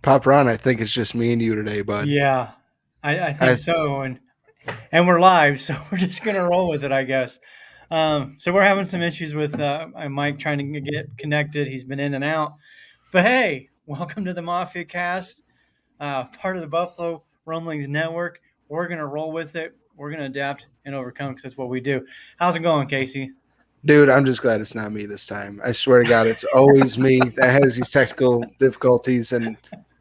Pop Ron, I think it's just me and you today, bud. Yeah, I I think so, and we're live, so we're just gonna roll with it, I guess. So we're having some issues with Mike trying to get connected. He's been in and out, but hey, welcome to the Mafia Cast, part of the Buffalo Rumblings Network. We're gonna roll with it. We're gonna adapt and overcome because that's what we do. How's it going, Casey? Dude, I'm just glad it's not me this time. I swear to God, it's always me that has these technical difficulties, and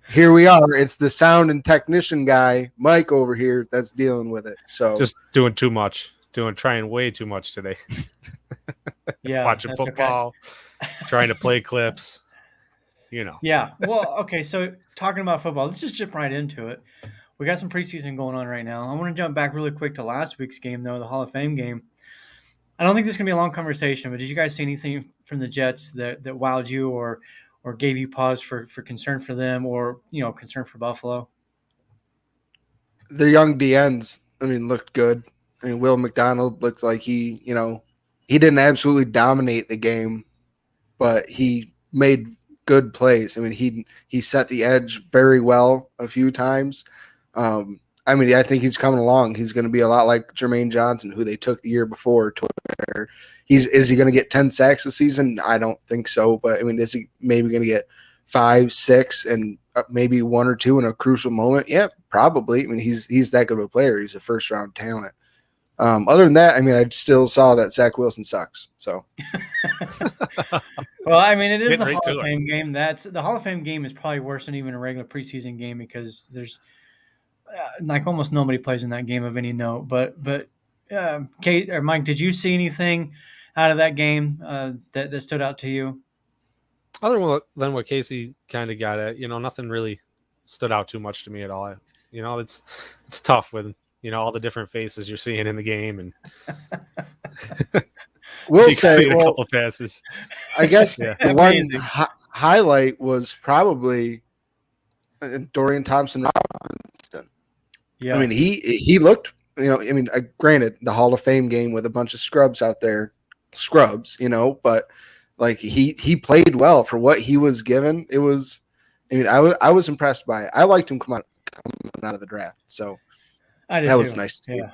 here we are. It's the sound and technician guy, Mike, over here that's dealing with it. So Just doing too much, trying way too much today. Yeah, Watching that's okay. football, trying to play clips. You know, Yeah, well, okay. So talking about football, let's just jump right into it. We got some preseason going on right now. I want to jump back really quick to last week's game, though, the Hall of Fame game. I don't think this is gonna be a long conversation, but did you guys see anything from the Jets that wowed you or gave you pause for concern for them or concern for Buffalo? their young DNs, I mean, looked good. I mean, Will McDonald looked like he didn't absolutely dominate the game, but he made good plays. I mean, he set the edge very well a few times. I mean, I think he's coming along. He's going to be a lot like Jermaine Johnson, who they took the year before. To where is he going to get 10 sacks this season? I don't think so. But I mean, is he maybe going to get 5, 6, and maybe 1 or 2 in a crucial moment? Yeah, probably. I mean, he's that good of a player. He's a first round talent. Other than that, I mean, I still saw that Zach Wilson sucks. So, Well, I mean, it is getting the right Hall to of it. Fame game. That's the Hall of Fame game is probably worse than even a regular preseason game because there's like almost nobody plays in that game of any note. But Kate or Mike, did you see anything out of that game that stood out to you? Other than what Casey kind of got at, nothing really stood out too much to me at all. It's tough with all the different faces you're seeing in the game, and we'll you say, complete a well, couple passes. I guess Yeah, the one Amazing. highlight was probably Dorian Thompson Robinson. I Yeah. mean, he looked, I mean, granted, the Hall of Fame game with a bunch of scrubs out there, but like he played well for what he was given. It was, I mean, I was impressed by it. I liked him coming out of the draft, so I did that was too. nice to see. Yeah.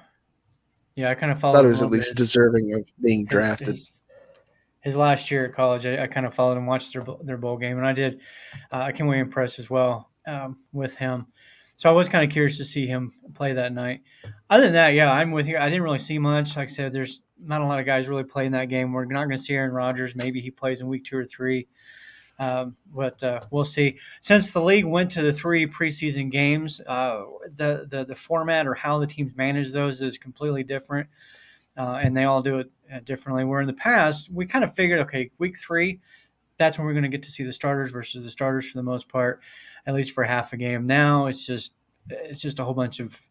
Yeah, I kind of Thought followed he him a was at little least bit. deserving of being His drafted. his his last year at college, I kind of followed and watched their bowl game, and I did. I came away impressed as well with him. So I was kind of curious to see him play that night. Other than that, yeah, I'm with you. I didn't really see much. Like I said, there's not a lot of guys really playing that game. We're not going to see Aaron Rodgers. Maybe he plays in week 2 or 3. But we'll see. Since the league went to the 3 preseason games, the format or how the teams manage those is completely different, and they all do it differently. Where in the past we kind of figured, okay, week 3, that's when we're going to get to see the starters versus the starters for the most part, at least for half a game. Now it's just a whole bunch of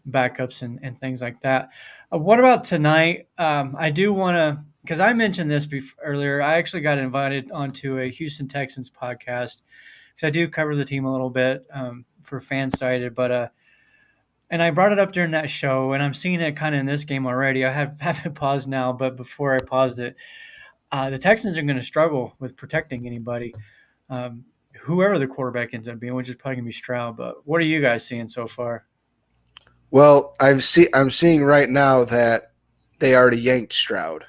backups and things like that. What about tonight? I do want to, because I mentioned this earlier. I actually got invited onto a Houston Texans podcast because I do cover the team a little bit for Fansided, but and I brought it up during that show, and I'm seeing it kind of in this game already. I have it paused now, but before I paused it, the Texans are going to struggle with protecting anybody, um, whoever the quarterback ends up being, which is probably going to be Stroud. But what are you guys seeing so far? Well, I'm seeing right now that they already yanked Stroud.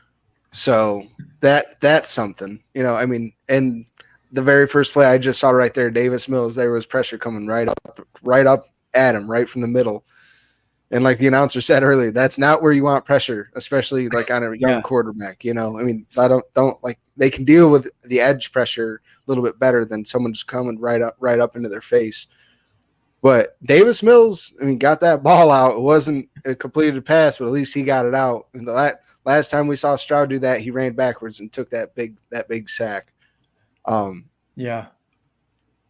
So that's something. I mean, and the very first play I just saw right there, Davis Mills, there was pressure coming right up at him, right from the middle. And like the announcer said earlier, that's not where you want pressure, especially like on a young Yeah, quarterback. I mean, I don't like they can deal with the edge pressure a little bit better than someone just coming right up into their face. But Davis Mills, I mean, got that ball out. It wasn't a completed pass, but at least he got it out. And the last time we saw Stroud do that, he ran backwards and took that big sack. Um, yeah.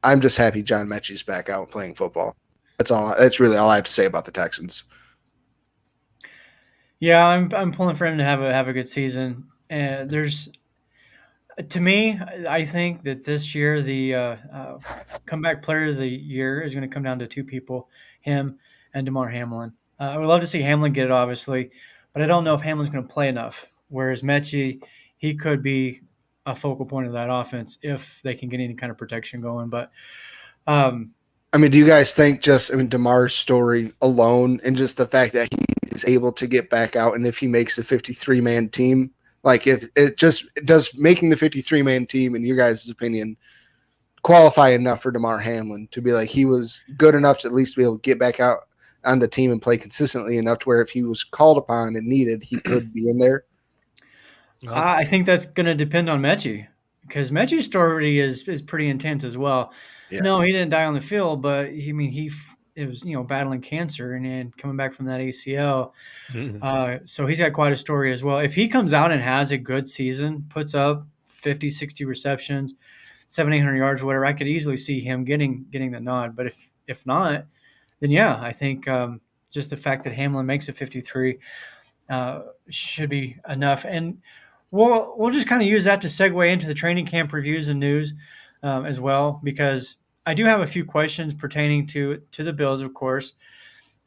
I'm just happy John Mechie's back out playing football. That's all. That's really all I have to say about the Texans. Yeah, I'm pulling for him to have a good season. And there's to me, I think that this year the comeback player of the year is going to come down to 2 people, him and DeMar Hamlin. I would love to see Hamlin get it, obviously, but I don't know if Hamlin's going to play enough. Whereas Mechie, he could be a focal point of that offense if they can get any kind of protection going. But I mean, do you guys think DeMar's story alone and just the fact that he is able to get back out, and if he makes a 53-man team, like if it does making the 53-man team, in your guys' opinion, qualify enough for DeMar Hamlin to be like he was good enough to at least be able to get back out on the team and play consistently enough to where if he was called upon and needed, he could be in there? I think that's going to depend on Mechie, because Mechie's story is pretty intense as well. Yeah. No, he didn't die on the field, but it was battling cancer and then coming back from that ACL. So he's got quite a story as well. If he comes out and has a good season, puts up 50, 60 receptions, 700-800 yards, or whatever, I could easily see him getting the nod. But if not, then yeah, I think just the fact that Hamlin makes a 53 should be enough. And we'll just kind of use that to segue into the training camp reviews and news as well, because I do have a few questions pertaining to the Bills, of course,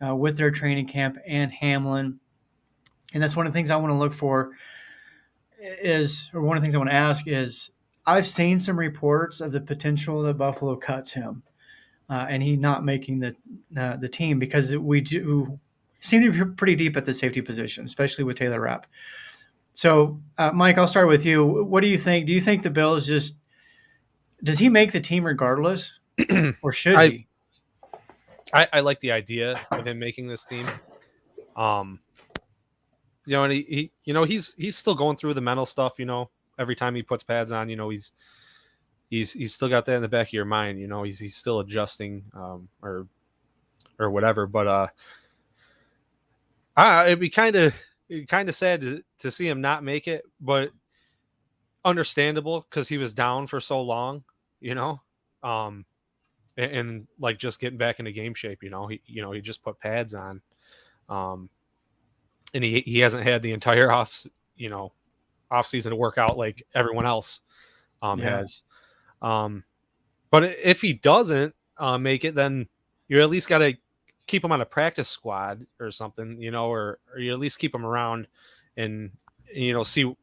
with their training camp and Hamlin. And that's one of the things I want to look for one of the things I want to ask is, I've seen some reports of the potential that Buffalo cuts him and he not making the team, because we do seem to be pretty deep at the safety position, especially with Taylor Rapp. So, Mike, I'll start with you. What do you think? Do you think the Bills does he make the team regardless, or should he? I like the idea of him making this team. And he's still going through the mental stuff. Every time he puts pads on, he's still got that in the back of your mind. He's still adjusting, or whatever. But it'd be kind of sad to see him not make it, but understandable because he was down for so long. And like just getting back into game shape. He just put pads on. And he hasn't had the entire off season to work out like everyone else has. But if he doesn't make it, then you at least got to keep him on a practice squad or something, or you at least keep him around and see,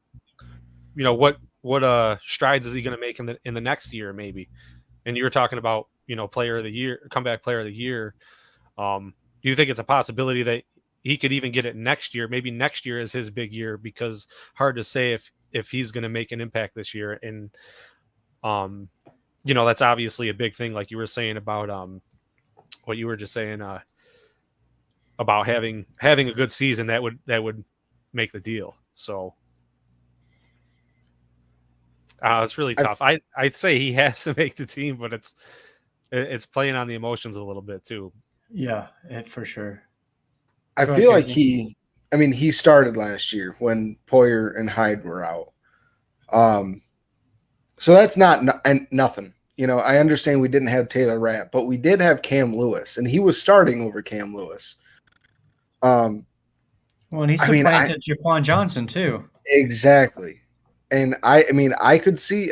what strides is he going to make in the next year maybe. And you were talking about player of the year, comeback player of the year. Do you think it's a possibility that he could even get it next year? Maybe next year is his big year, because hard to say if he's going to make an impact this year. And, that's obviously a big thing. Like you were saying about what you were just saying about having a good season, that would make the deal. So it's really tough. I'd say he has to make the team, but it's playing on the emotions a little bit too. Yeah, for sure. I feel like he started last year when Poyer and Hyde were out. So that's not nothing. I understand we didn't have Taylor Rapp, but we did have Cam Lewis, and he was starting over Cam Lewis. Well, and he's supplanted Jaquan Johnson too. Exactly. And I could see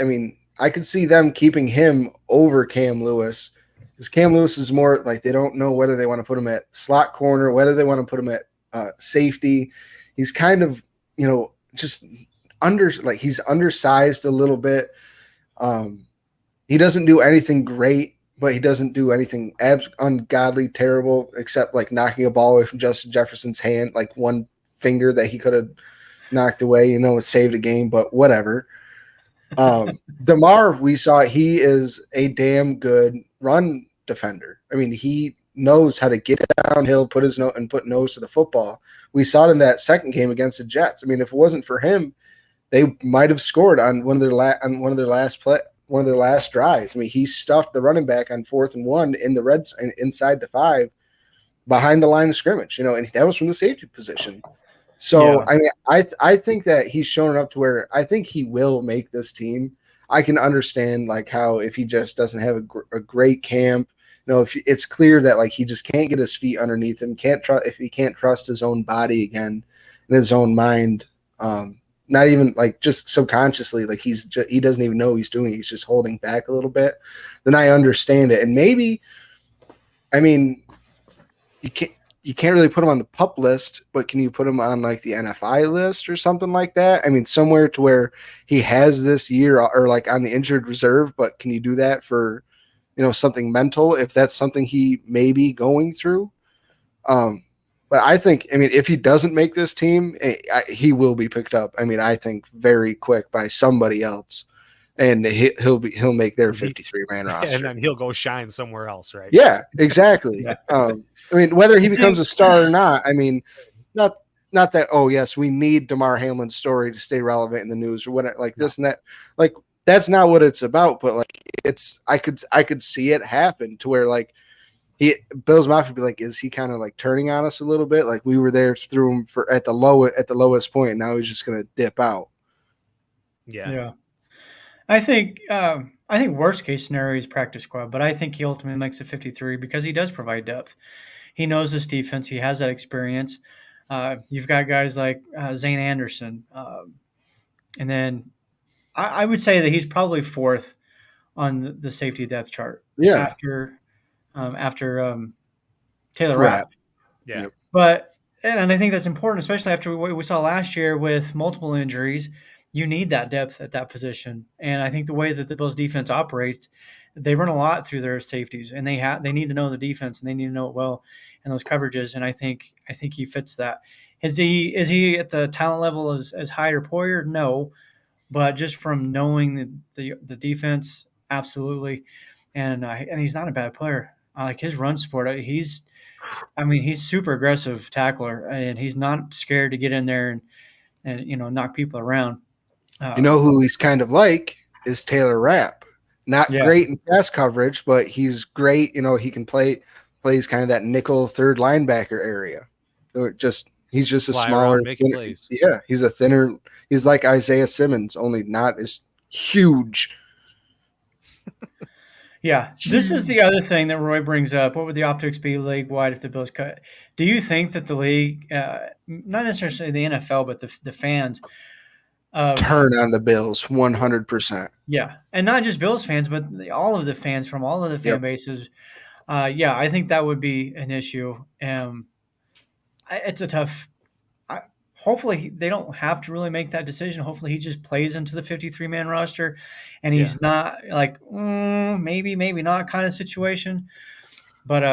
them keeping him over Cam Lewis, because Cam Lewis is more like they don't know whether they want to put him at slot corner, whether they want to put him at safety. He's kind of, just he's undersized a little bit. He doesn't do anything great, but he doesn't do anything ungodly terrible, except like knocking a ball away from Justin Jefferson's hand, like one finger that he could have knocked away, it saved a game, but whatever. DeMar, we saw he is a damn good run defender. He knows how to get downhill, put nose to the football. We saw it in that second game against the Jets. If it wasn't for him, they might have scored on one of their last drives. He stuffed the running back on 4th and 1 in the red inside the 5 behind the line of scrimmage, and that was from the safety position. So, yeah. I think that he's shown up to where I think he will make this team. I can understand how if he just doesn't have a great camp, if it's clear that he just can't get his feet underneath him, if he can't trust his own body again and his own mind, not even just subconsciously, he doesn't even know he's doing it. He's just holding back a little bit. Then I understand it. And maybe, you can't really put him on the PUP list, but can you put him on the NFI list or something like that? Somewhere to where he has this year or on the injured reserve, but can you do that for, something mental, if that's something he may be going through. But I think, if he doesn't make this team, he will be picked up. I think very quick by somebody else, and he'll make their 53-man roster, and then he'll go shine somewhere else, right? Yeah, exactly. Yeah. Whether he becomes a star or not, not that. Oh yes, we need Damar Hamlin's story to stay relevant in the news or whatever, like this and that. Like that's not what it's about. But like I could see it happen to where like Bills Mafia would be like, is he kind of like turning on us a little bit? Like we were there through him at the lowest point, and now he's just gonna dip out. Yeah. I think worst case scenario is practice squad, but I think he ultimately makes a 53 because he does provide depth. He knows this defense. He has that experience. You've got guys like Zane Anderson, and then I would say that he's probably fourth on the safety depth chart. Yeah. After Taylor Rapp. Yeah. But and I think that's important, especially after what we saw last year with multiple injuries. You need that depth at that position, and I think the way that the Bills defense operates, they run a lot through their safeties, and they need to know the defense and they need to know it well and those coverages. And I think he fits that. Is he at the talent level as high or Poyer? No, but just from knowing the defense, absolutely. And he's not a bad player. I like his run support. He's super aggressive tackler, and he's not scared to get in there and knock people around. Who he's kind of like is Taylor Rapp. Not great in pass coverage, but he's great. He can plays kind of that nickel third linebacker area. He's just a smaller, plays. Yeah, he's a thinner. He's like Isaiah Simmons, only not as huge. Yeah, this is the other thing that Roy brings up. What would the optics be league-wide if the Bills cut? Do you think that the league, not necessarily the NFL, but the fans turn on the Bills 100%? Yeah, and not just Bills fans, but all of the fans from all of the fan bases. I think that would be an issue. It's a tough. Hopefully, they don't have to really make that decision. Hopefully, he just plays into the 53-man roster, and he's not like maybe not kind of situation. But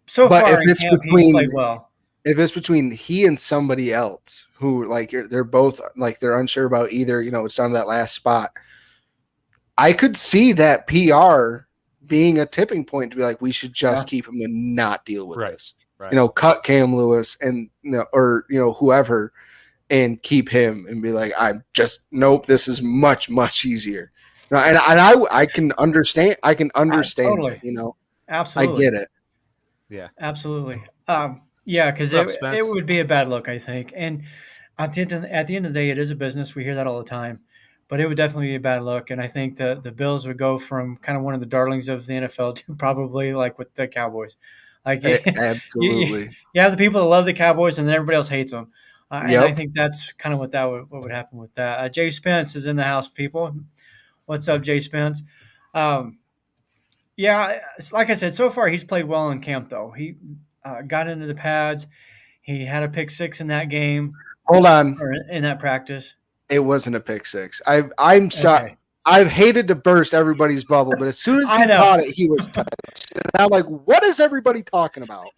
far in camp, he's played well. If it's between he and somebody else who like they're both like they're unsure about either, it's down to that last spot. I could see that PR being a tipping point to be like, we should just keep him and not deal with this. Right. Cut Cam Lewis and or whoever and keep him and be like, nope, this is much, much easier. And I can understand. Totally. Absolutely. I get it. Yeah. Absolutely. Because it would be a bad look, I think. And at the end of the day, it is a business. We hear that all the time. But it would definitely be a bad look. And I think the Bills would go from kind of one of the darlings of the NFL to probably like with the Cowboys. Like absolutely. You have the people that love the Cowboys and then everybody else hates them. And I think that's kind of what would happen with that. Jay Spence is in the house, people. What's up, Jay Spence? Like I said, so far he's played well in camp, though. He got into the pads. He had a pick six in that game. Hold on. Or in that practice. It wasn't a pick six. I'm sorry. Okay. I've hated to burst everybody's bubble, but as soon as he caught it, he was touched. And I'm like, what is everybody talking about?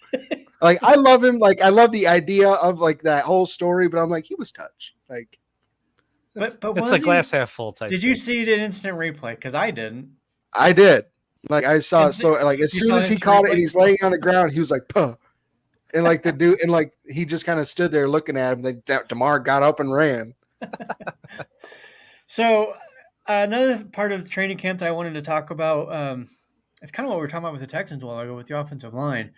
Like, I love him. Like, I love the idea of like that whole story, but I'm like, he was touched. Like, but it's a glass half full type. Did you see it in instant replay? Because I didn't. I did. Like, I saw it. So, like, as soon as he caught it and he's laying on the ground, he was like, puh. And like the dude, and like he just kind of stood there looking at him. Then Damar got up and ran. So another part of the training camp that I wanted to talk about, it's kind of what we were talking about with the Texans a while ago with the offensive line.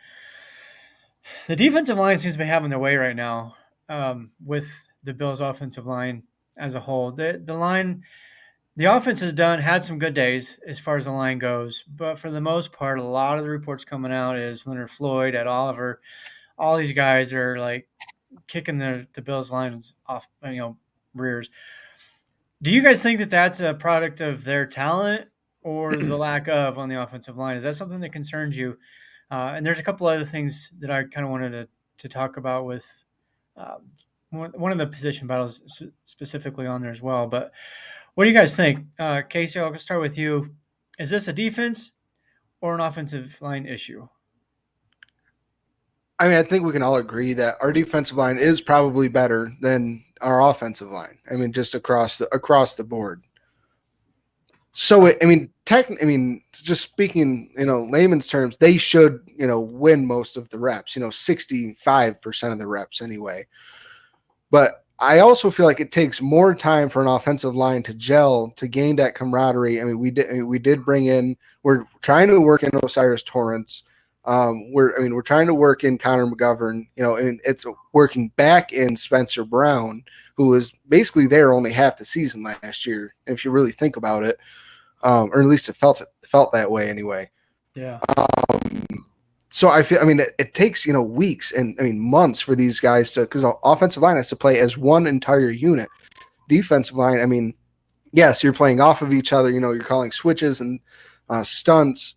The defensive line seems to be having their way right now with the Bills' offensive line as a whole. The offense has had some good days as far as the line goes, but for the most part, a lot of the reports coming out is Leonard Floyd, Ed Oliver, all these guys are like kicking the Bills' lines off, rears. Do you guys think that that's a product of their talent or the lack of on the offensive line? Is that something that concerns you? And there's a couple other things that I kind of wanted to talk about with one of the position battles specifically on there as well. But what do you guys think? Casey, I'll start with you. Is this a defense or an offensive line issue? I mean, I think we can all agree that our defensive line is probably better than our offensive line. I mean, just across the board. So, just speaking, layman's terms, they should, win most of the reps. 65% of the reps anyway. But I also feel like it takes more time for an offensive line to gel, to gain that camaraderie. I mean, we did bring in. We're trying to work in Osiris Torrance. We're trying to work in Connor McGovern. It's working back in Spencer Brown, who was basically there only half the season last year, if you really think about it, or at least it felt that way anyway. Yeah. So I feel, it takes, weeks and months for these guys to, because the offensive line has to play as one entire unit. Defensive line, yes, you're playing off of each other, you're calling switches and stunts,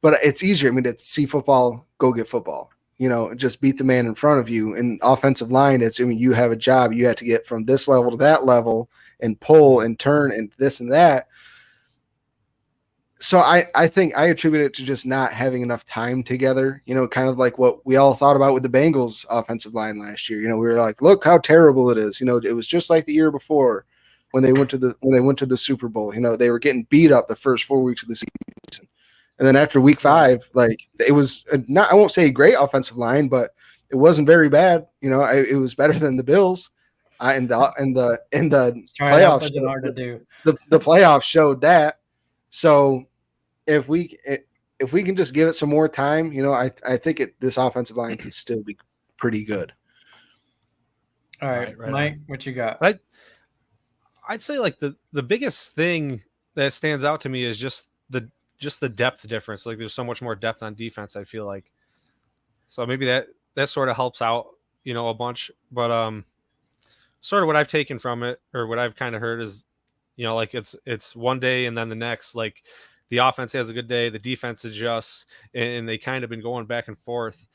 but it's easier. It's see football, go get football, just beat the man in front of you. And offensive line, you have a job, you have to get from this level to that level and pull and turn and this and that. So I think I attribute it to just not having enough time together, kind of like what we all thought about with the Bengals offensive line last year. We were like, look how terrible it is. It was just like the year before when they went to the Super Bowl. They were getting beat up the first 4 weeks of the season. And then after week 5, it was not, I won't say a great offensive line, but it wasn't very bad. It was better than the Bills. And the playoffs, that wasn't hard to do. The playoffs showed that. So if we can just give it some more time, I think this offensive line can still be pretty good. All right Mike, what you got? I'd say like the biggest thing that stands out to me is just the depth difference. Like there's so much more depth on defense, I feel like. So maybe that sort of helps out, a bunch. But sort of what I've taken from it, or what I've kind of heard is, like it's one day and then the next, like the offense has a good day, the defense adjusts, and they kind of been going back and forth.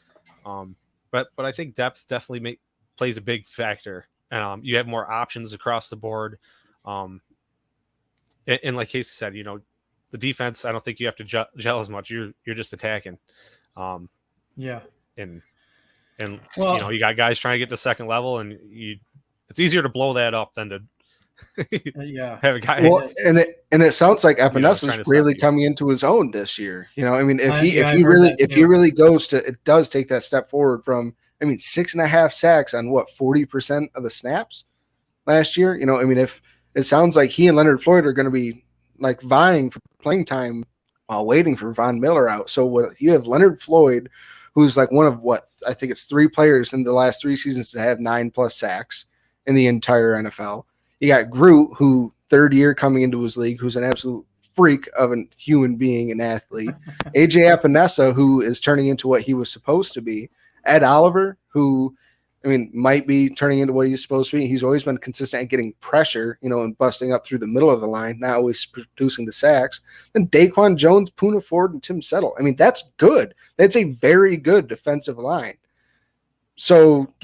But I think depth definitely plays a big factor. And you have more options across the board. And like Casey said, the defense, I don't think you have to gel as much. You're just attacking. Yeah. And well, you got guys trying to get to second level, and it's easier to blow that up than to have a guy. Well, and it sounds like Epenesa's really coming into his own this year. If he really goes to, it does take that step forward from 6.5 sacks on 40% of the snaps last year. If it sounds like he and Leonard Floyd are going to be like vying for playing time while waiting for Von Miller out. So what you have Leonard Floyd, who's like one of I think it's 3 players in the last 3 seasons to have 9+ sacks in the entire NFL. You got Groot, who 3rd year coming into his league, who's an absolute freak of a human being, an athlete. AJ Epinesa, who is turning into what he was supposed to be. Ed Oliver, who might be turning into what he's supposed to be. He's always been consistent at getting pressure, and busting up through the middle of the line, not always producing the sacks. Then Daquan Jones, Poona Ford, and Tim Settle. That's good. That's a very good defensive line. So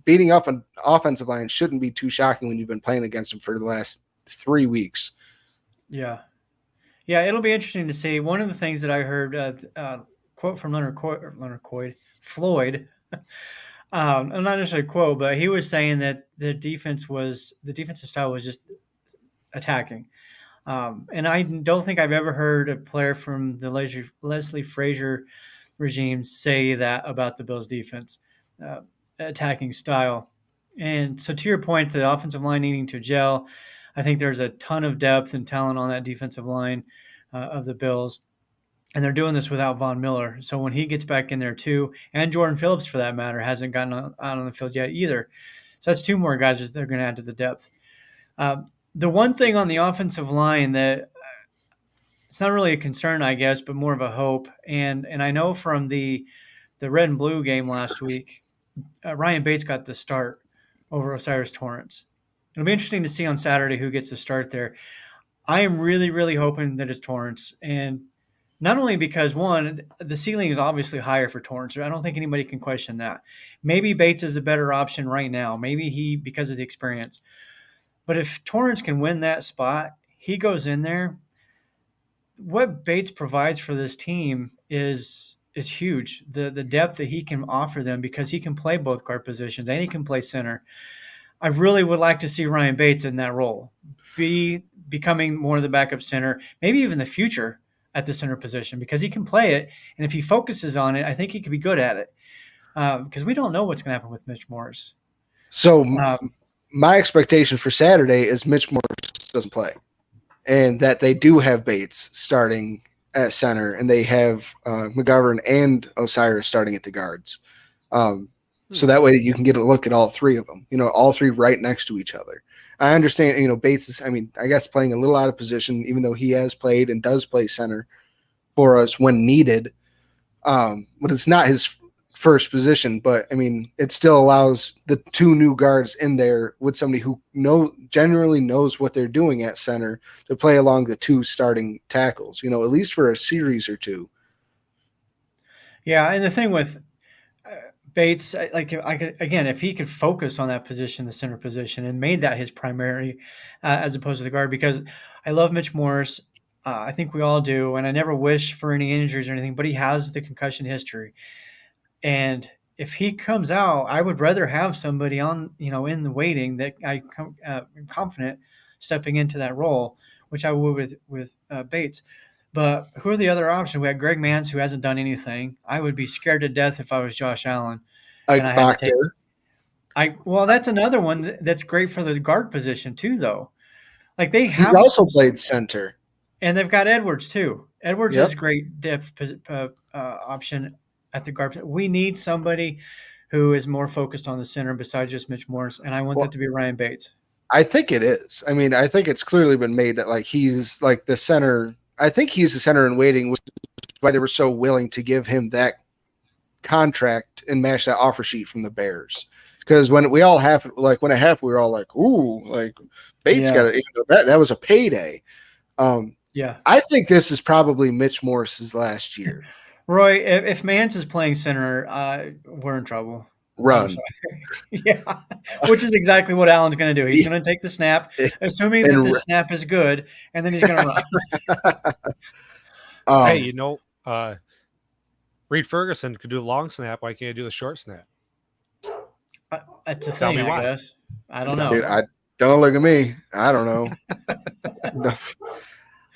beating up an offensive line shouldn't be too shocking when you've been playing against them for the last 3 weeks. Yeah. Yeah, it'll be interesting to see. One of the things that I heard, quote from Leonard Floyd, not necessarily a quote, but he was saying that the defensive style was just attacking. And I don't think I've ever heard a player from the Leslie Frazier regime say that about the Bills defense. Attacking style. And so to your point, the offensive line needing to gel, I think there's a ton of depth and talent on that defensive line of the Bills. And they're doing this without Von Miller. So when he gets back in there too, and Jordan Phillips for that matter, hasn't gotten out on the field yet either. So that's 2 more guys that they're going to add to the depth. The one thing on the offensive line that it's not really a concern, I guess, but more of a hope. And I know from the red and blue game last week, Ryan Bates got the start over Osiris Torrance. It'll be interesting to see on Saturday who gets the start there. I am really, really hoping that it's Torrance. And not only because, one, the ceiling is obviously higher for Torrance. I don't think anybody can question that. Maybe Bates is a better option right now. Maybe because of the experience. But if Torrance can win that spot, he goes in there. what Bates provides for this team is huge. The depth that he can offer them because he can play both guard positions and he can play center. I really would like to see Ryan Bates in that role, becoming more of the backup center, maybe even the future at the center position because he can play it, and if he focuses on it, I think he could be good at it. Because we don't know what's going to happen with Mitch Morris. So Um, my expectation for Saturday is Mitch Morris doesn't play, and that they do have Bates starting at center, and they have McGovern and Osiris starting at the guards. So that way you can get a look at all three of them, all three right next to each other. I understand, Bates is, I guess playing a little out of position, even though he has played and does play center for us when needed. But it's not his first position, but it still allows the two new guards in there with somebody who generally knows what they're doing at center to play along the two starting tackles, at least for a series or two. Yeah, and the thing with Bates, again, if he could focus on that position, the center position, and made that his primary as opposed to the guard, because I love Mitch Morris. I think we all do, and I never wish for any injuries or anything, but he has the concussion history. And if he comes out, I would rather have somebody on, in the waiting that I'm confident stepping into that role, which I would with Bates. But who are the other options? We had Greg Mance, who hasn't done anything. I would be scared to death if I was Josh Allen. And I had to take. Well, that's another one that's great for the guard position too, though. Like they have. He also played center, and they've got Edwards too. Edwards is a great depth option at the guard. We need somebody who is more focused on the center besides just Mitch Morris, and I want that to be Ryan Bates. I think it is. I think it's clearly been made that he's the center. I think he's the center in waiting, which is why they were so willing to give him that contract and match that offer sheet from the Bears. Because when it happened, we were all like, "Ooh, Bates got it." That was a payday. Yeah, I think this is probably Mitch Morris's last year. Roy, if Mance is playing center, we're in trouble. Run. Yeah, which is exactly what Allen's going to do. He's going to take the snap, assuming that the snap is good, and then he's going to run. Hey, Reed Ferguson could do the long snap. Why can't he do the short snap? That's the thing, I guess. I don't know. Dude, don't look at me. I don't know.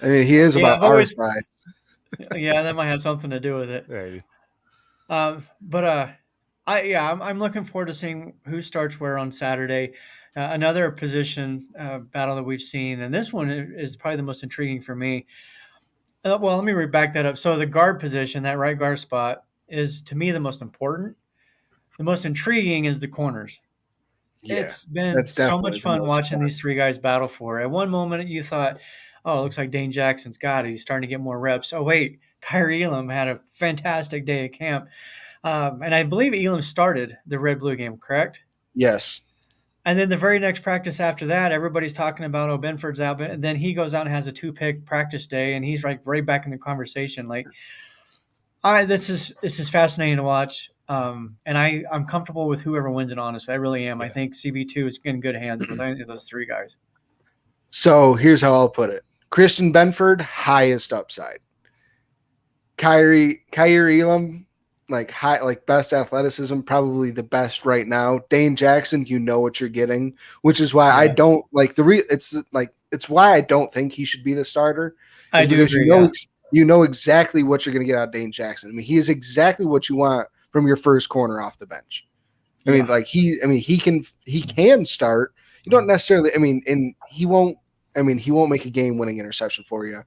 He is about our size. Yeah, that might have something to do with it. Maybe. I'm looking forward to seeing who starts where on Saturday. Another position battle that we've seen, and this one is probably the most intriguing for me. Let me back that up. So the guard position, that right guard spot, is to me the most important. The most intriguing is the corners. Yeah, it's been so much fun watching these three guys battle for it. At one moment, you thought, oh, it looks like Dane Jackson's got it. He's starting to get more reps. Oh, wait, Kyrie Elam had a fantastic day at camp. And I believe Elam started the red-blue game, correct? Yes. And then the very next practice after that, everybody's talking about, Benford's out. And then he goes out and has a 2-pick practice day, and he's right back in the conversation. This is fascinating to watch. And I'm comfortable with whoever wins it, honestly. I really am. Yeah. I think CB2 is in good hands with any of those three guys. So here's how I'll put it. Christian Benford, highest upside. Kyrie Elam, best athleticism, probably the best right now. Dane Jackson, you know what you're getting, which is why I don't it's why I don't think he should be the starter. I do agree, you know exactly what you're going to get out of Dane Jackson. He is exactly what you want from your first corner off the bench. He can start. You don't necessarily, and he won't make a game-winning interception for you,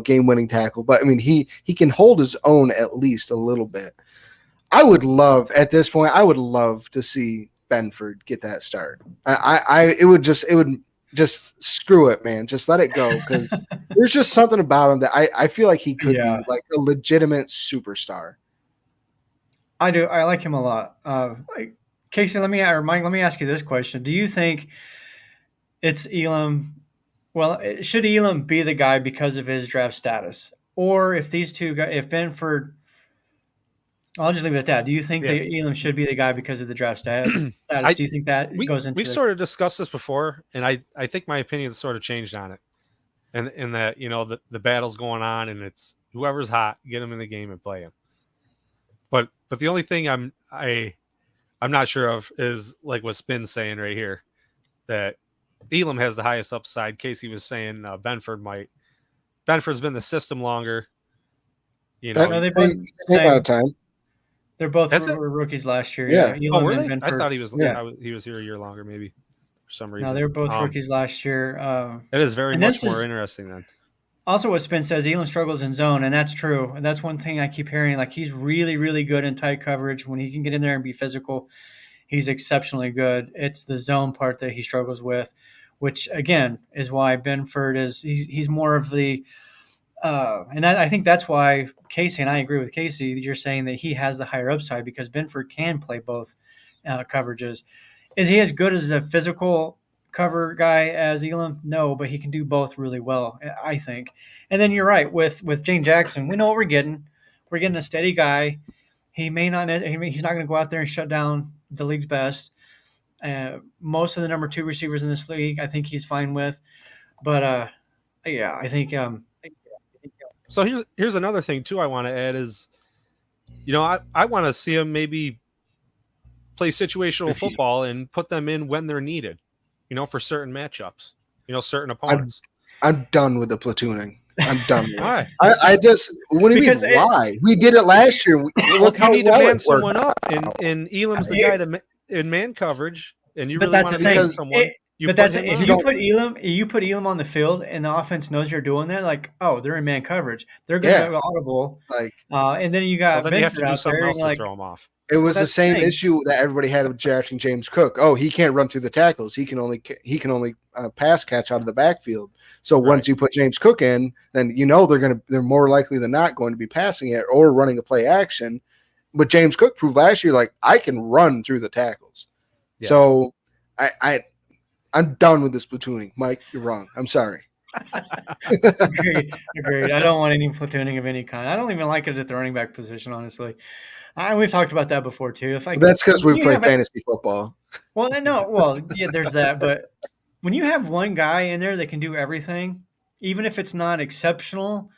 game-winning tackle, but he can hold his own at least a little bit. At this point, I would love to see Benford get that start. It would just screw it, man. Just let it go, because there's just something about him that I feel like he could be a legitimate superstar. I do. I like him a lot. Casey, let me ask you this question. Do you think it's Elam? Well, should Elam be the guy because of his draft status? Or if these two guys, if Benford, I'll just leave it at that. Do you think that Elam should be the guy because of the draft status? Do you think that goes into We've sort of discussed this before, and I think my opinion has sort of changed on it. and that the battle's going on, and it's whoever's hot, get him in the game and play him. But the only thing I'm not sure of is like what Spin's saying right here, that Elam has the highest upside. Casey was saying Benford might. Benford's been in the system longer. No, they both same amount of time. They're both That's it? rookies last year. Yeah. Elam were and they? I Benford. thought he was. Yeah. He was here a year longer, maybe for some reason. No, they were both rookies last year. It is very and much this more is- interesting then. Also, what Spin says, Elam struggles in zone, and that's true. And that's one thing I keep hearing. Like, he's really, really good in tight coverage. When he can get in there and be physical, he's exceptionally good. It's the zone part that he struggles with, which again is why Benford he's more of the. I think that's why Casey, and I agree with Casey, you're saying that he has the higher upside because Benford can play both coverages. Is he as good as a physical cover guy as Elam? No, but he can do both really well, I think. And then you're right with Jane Jackson. We know what we're getting. We're getting a steady guy. He's not going to go out there and shut down the league's best. Most of the number 2 receivers in this league, I think he's fine with. But yeah, I think. So here's another thing too. I want to add is, I want to see him maybe play situational football and put them in when they're needed, for certain matchups, certain opponents. I'm done with the platooning. I'm done with it. Why? I just, what do you mean, why? We did it last year. Look how you need to well man it worked. someone up, and Elam's the guy in man coverage, and you really want to man someone. If you put Elam on the field and the offense knows you're doing that, like, oh, they're in man coverage, they're going to go audible. And then you got then you have to do something else to throw them off. It was the same issue that everybody had with drafting James Cook. Oh, he can't run through the tackles. He can only pass catch out of the backfield. So once you put James Cook in, then they're more likely than not going to be passing it or running a play action. But James Cook proved last year, like, I can run through the tackles. Yeah. So I'm done with this platooning. Mike, you're wrong. I'm sorry. Agreed. I don't want any platooning of any kind. I don't even like it at the running back position, honestly. We've talked about that before too. That's because we play fantasy football. Well, no. Well, yeah, there's that. But when you have one guy in there that can do everything, even if it's not exceptional,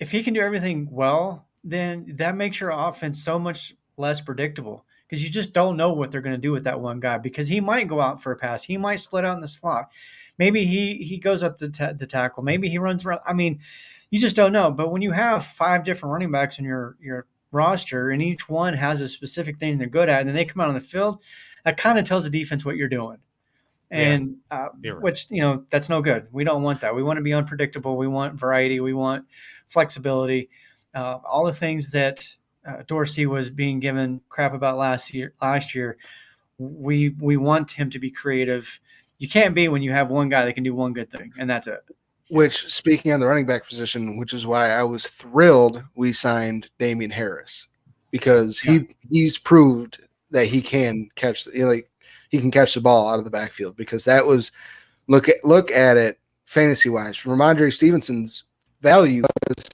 if he can do everything well, then that makes your offense so much less predictable because you just don't know what they're going to do with that one guy because he might go out for a pass. He might split out in the slot. Maybe he goes up the tackle. Maybe he runs around. I mean, you just don't know. But when you have 5 different running backs in your roster and each one has a specific thing they're good at, and then they come out on the field, that kind of tells the defense what you're doing. And which, that's no good. We don't want that. We want to be unpredictable. We want variety. We want flexibility. All the things that Dorsey was being given crap about last year. We want him to be creative. You can't be when you have one guy that can do one good thing, and that's it. Which, speaking on the running back position, which is why I was thrilled we signed Damian Harris because he's proved that he can catch he can catch the ball out of the backfield because that was look at it fantasy wise. Ramondre Stevenson's value was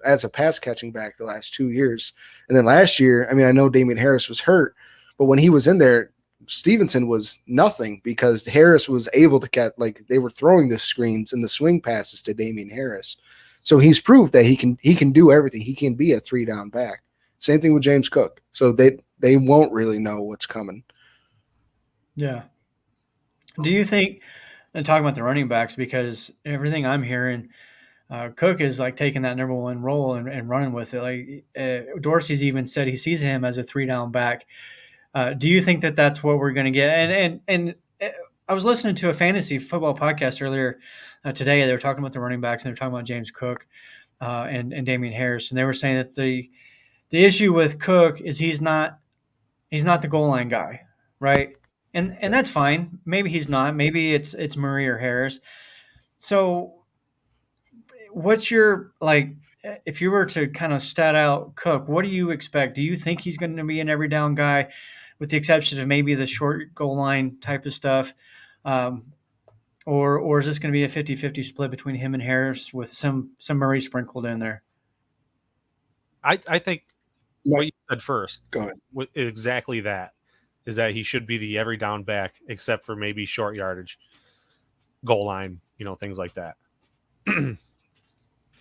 as a pass catching back the last 2 years, and then last year, I mean, I know Damian Harris was hurt, but when he was in there, Stevenson was nothing because Harris was able to catch, they were throwing the screens and the swing passes to Damian Harris. So he's proved that he can do everything. He can be a 3-down back. Same thing with James Cook. So they won't really know what's coming. Yeah. Do you think, and talking about the running backs, because everything I'm hearing, Cook is taking that number 1 role and running with it. Dorsey's even said he sees him as a 3-down back. Do you think that that's what we're going to get? And I was listening to a fantasy football podcast earlier today. They were talking about the running backs, and they were talking about James Cook and Damian Harris, and they were saying that the issue with Cook is he's not the goal line guy, right? And that's fine. Maybe he's not. Maybe it's Murray or Harris. So, what's your if you were to kind of stat out Cook, what do you expect? Do you think he's going to be an every down guy? With the exception of maybe the short goal line type of stuff, or is this going to be a 50-50 split between him and Harris with some Murray sprinkled in there? I think what you said first, go ahead. Exactly that, is that he should be the every down back except for maybe short yardage, goal line, things like that.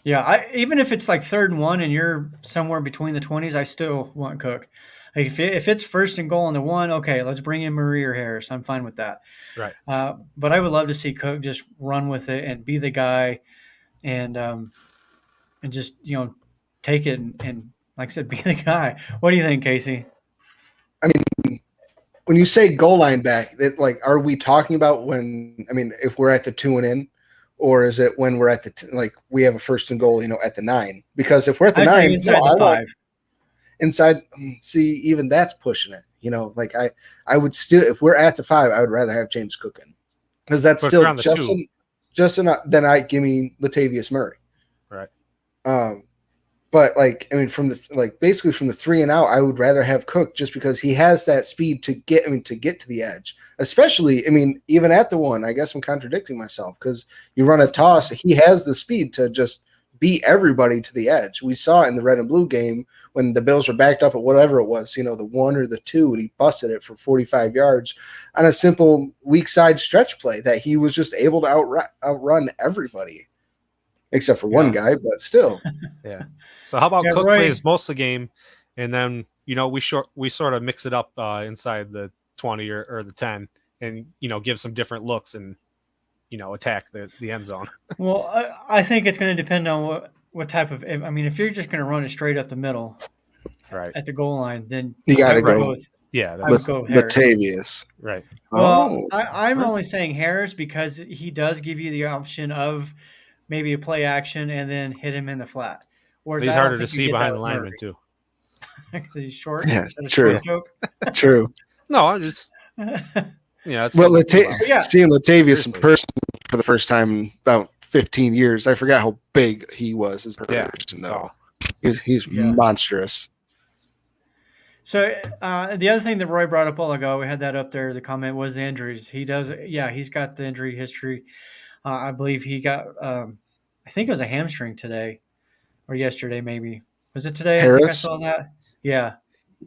Yeah, even if it's like 3rd and 1 and you're somewhere between the 20s, I still want Cook. Like if it's 1st and goal on the 1, okay, let's bring in Murray or Harris. I'm fine with that. Right. But I would love to see Cook just run with it and be the guy, and just take it and like I said, be the guy. What do you think, Casey? I mean, when you say goal line back, like, are we talking about when? I mean, if we're at the 2 and in, or is it when we're at the we have a 1st and goal, at the 9? Because if we're at the I'd 9, say inside the 5. Inside, see, even that's pushing it. Like I would still, if we're at the 5, I would rather have James Cook in, because that's But still just enough. Then I give me Latavius Murray. Right. But from the basically from the 3 and out, I would rather have Cook, just because he has that speed to get to the edge. Especially, even at the 1, I guess I'm contradicting myself, because you run a toss, he has the speed to just beat everybody to the edge. We saw it in the red and blue game when the Bills were backed up at whatever it was, the 1 or the 2, and he busted it for 45 yards on a simple weak side stretch play that he was just able to outrun everybody except for one guy, but still. Yeah. So how about Cook Roy plays most of the game, and then we sort of mix it up inside the 20 or the 10, and give some different looks and attack the end zone. Well, I think it's going to depend on what type of. If you're just going to run it straight up the middle, right at the goal line, then you got to go. I would go Harris. Latavius. Right. Well, I'm only saying Harris because he does give you the option of maybe a play action and then hit him in the flat. Whereas he's harder to see behind the lineman too. Because he's short. Yeah, true. True. No, I'm just Well, seeing Latavius in person for the first time in about 15 years, I forgot how big he was as a person. No, he's monstrous. So the other thing that Roy brought up a while ago, we had that up there. The comment was the injuries. He's got the injury history. I believe he got, I think it was a hamstring today or yesterday, maybe. Was it today? Harris? I think I saw that. Yeah.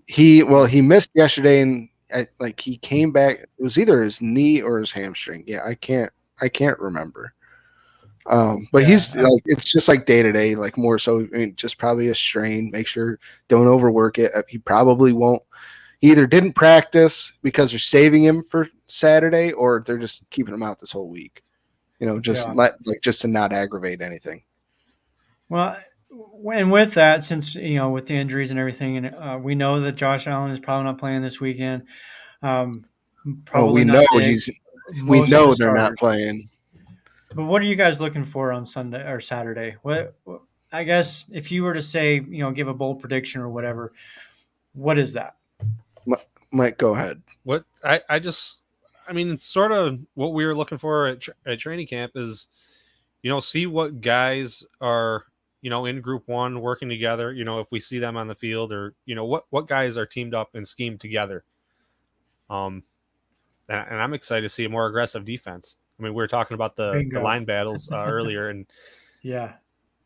He missed yesterday, and he came back. It was either his knee or his hamstring. Yeah, I can't remember. But he's it's just like day to day, more so. Just probably a strain. Make sure don't overwork it. He probably won't. He either didn't practice because they're saving him for Saturday, or they're just keeping him out this whole week. Just to not aggravate anything. Well, and with that, since with the injuries and everything, and we know that Josh Allen is probably not playing this weekend. We know they're not playing. But what are you guys looking for on Sunday or Saturday? What I guess if you were to say, give a bold prediction or whatever, what is that? Mike, go ahead. What it's sort of what we were looking for at training camp is, see what guys are, in group 1 working together, if we see them on the field, or, what guys are teamed up and schemed together. And I'm excited to see a more aggressive defense. We were talking about the line battles earlier, and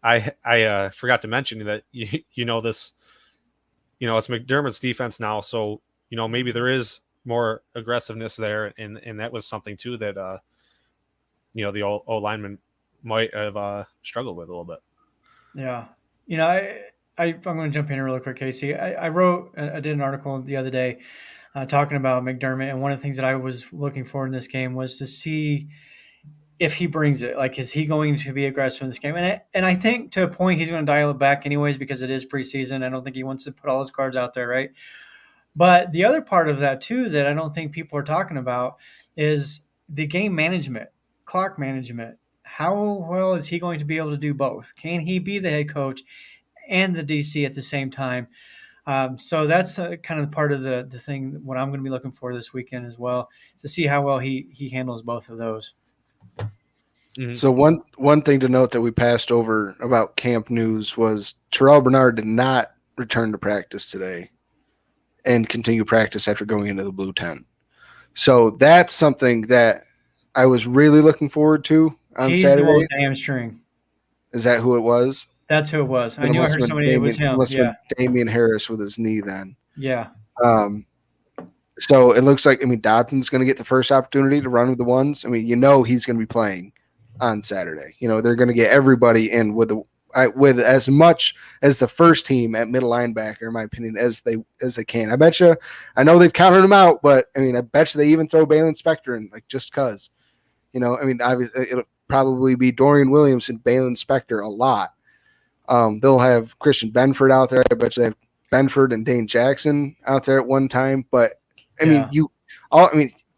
I forgot to mention that, this, it's McDermott's defense now. So, maybe there is more aggressiveness there. And that was something too that, the O lineman might have struggled with a little bit. Yeah. I'm going to jump in really quick, Casey. I did an article the other day talking about McDermott. And one of the things that I was looking for in this game was to see if he brings it. Is he going to be aggressive in this game? And I think to a point he's going to dial it back anyways, because it is preseason. I don't think he wants to put all his cards out there, right? But the other part of that too that I don't think people are talking about is the game management, clock management. How well is he going to be able to do both? Can he be the head coach and the DC at the same time? So that's kind of part of the thing, what I'm going to be looking for this weekend as well, to see how well he handles both of those. Mm-hmm. So one thing to note that we passed over about camp news was Terrell Bernard did not return to practice today and continue practice after going into the blue tent. So that's something that I was really looking forward to on He's Saturday. The one with the hamstring. Is that who it was? That's who it was. I knew I heard somebody. It was him. Yeah. Damian Harris with his knee then. Yeah. So it looks like, Dodson's going to get the first opportunity to run with the ones. He's going to be playing. on Saturday. They're going to get everybody in with as much as the first team at middle linebacker, in my opinion, as they can. I bet you. I know they've counted them out, but I bet you they even throw Balin Spector in, just because. It'll probably be Dorian Williams and Balin Spector a lot. They'll have Christian Benford out there. I bet you they have Benford and Dane Jackson out there at one time. But